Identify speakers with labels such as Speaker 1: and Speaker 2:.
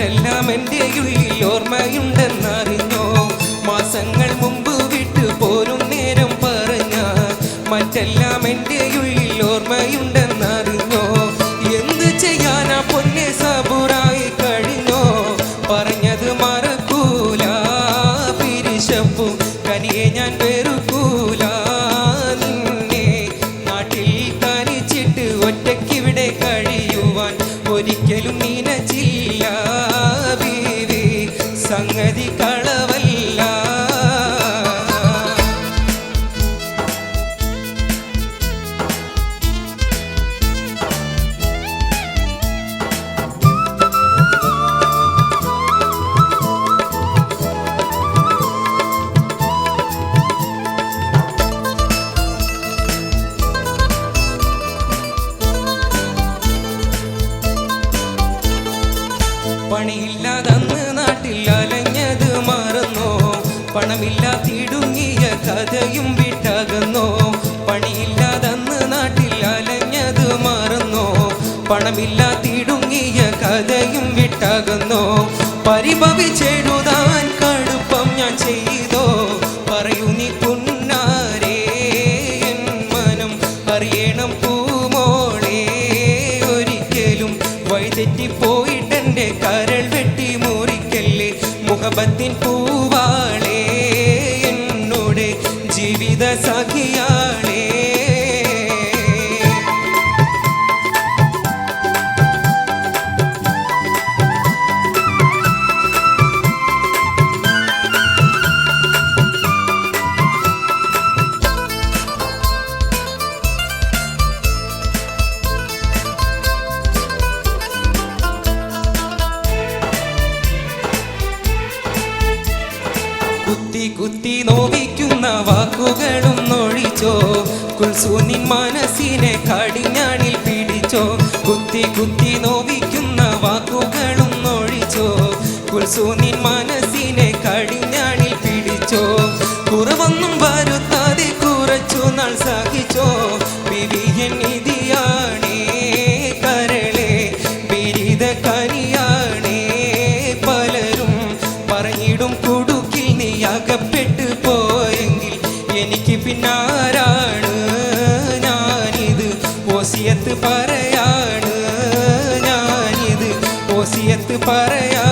Speaker 1: മറ്റെല്ലാം എൻ്റെ ഉള്ളിൽ ഓർമ്മയുണ്ടെന്നറിഞ്ഞോ മാസങ്ങൾ മുമ്പ് വിട്ടു പോരും നേരം പറഞ്ഞ മറ്റെല്ലാം എൻ്റെ ഉള്ളിൽ ഓർമ്മയുണ്ടെന്നറിഞ്ഞോ എന്ത് ചെയ്യാനാ പൊന്നെ സബുറായി കഴിഞ്ഞോ പറഞ്ഞത് മറക്കൂല പിരിശപ്പു കനിയെ ഞാൻ വെറുക്കൂല നിന്നെ നാട്ടിൽ തനിച്ചിട്ട് ഒറ്റയ്ക്കിവിടെ കഴിയുവാൻ ഒരിക്കലും നീനച്ചില്ല ബീവി സംഗതി കളവല്ല പണിയില്ലാതന്ന് നാട്ടിൽ അലഞ്ഞത് മറന്നോ പണമില്ലാതിടുങ്ങിയ കഥയും വിട്ടകന്നോ പണിയില്ലാതന്ന് നാട്ടിൽ അലഞ്ഞത് മറന്നോ പണമില്ലാതിടുങ്ങിയ കഥയും വിട്ടകന്നോ പരിഭവിച്ചെഴുതാൻ കടുപ്പം ഞാൻ ചെയ്തോ പറയൂ നീ പുന്നാരേ എൻ മനം അറിയണം പൂമോളെ ഒരിക്കലും വഴിതെറ്റിപ്പോയിട്ടെൻ്റെ കരൾ വെട്ടി മുറിക്കല്ലേ മുഹബത്തിൻ പൂവാളേ എന്നോട് ജീവിത സഖിയാളേ കുത്തി കുത്തി നോവിക്കുന്ന വാക്കുകളും നൊഴിച്ചോ കുൽസൂനിൻ മനസ്സിനെ കടിഞ്ഞാണിൽ പിടിച്ചോ കുത്തി കുത്തി നോവിക്കുന്ന വാക്കുകളും നൊഴിച്ചോ കുൽസൂനിൻ മനസ്സിനെ കടിഞ്ഞാണിൽ പിടിച്ചോ കുറവൊന്നും വരുത്താതെ കുറച്ചു നാൾ സഹിച്ചോ വിധിയൻ നിധിയാണേ കരളെ ബിരിത കനിയാണേ പലരും പറഞ്ഞിടും കുടുക്കിൽ നീ അകപ്പെട്ടു പോയെങ്കിൽ എനിക്ക് പിന്നാരാണ് ഞാനിത് ഓസിയത്ത് പറയാണ് ഞാനിത് ഓസിയത്ത് പറയാ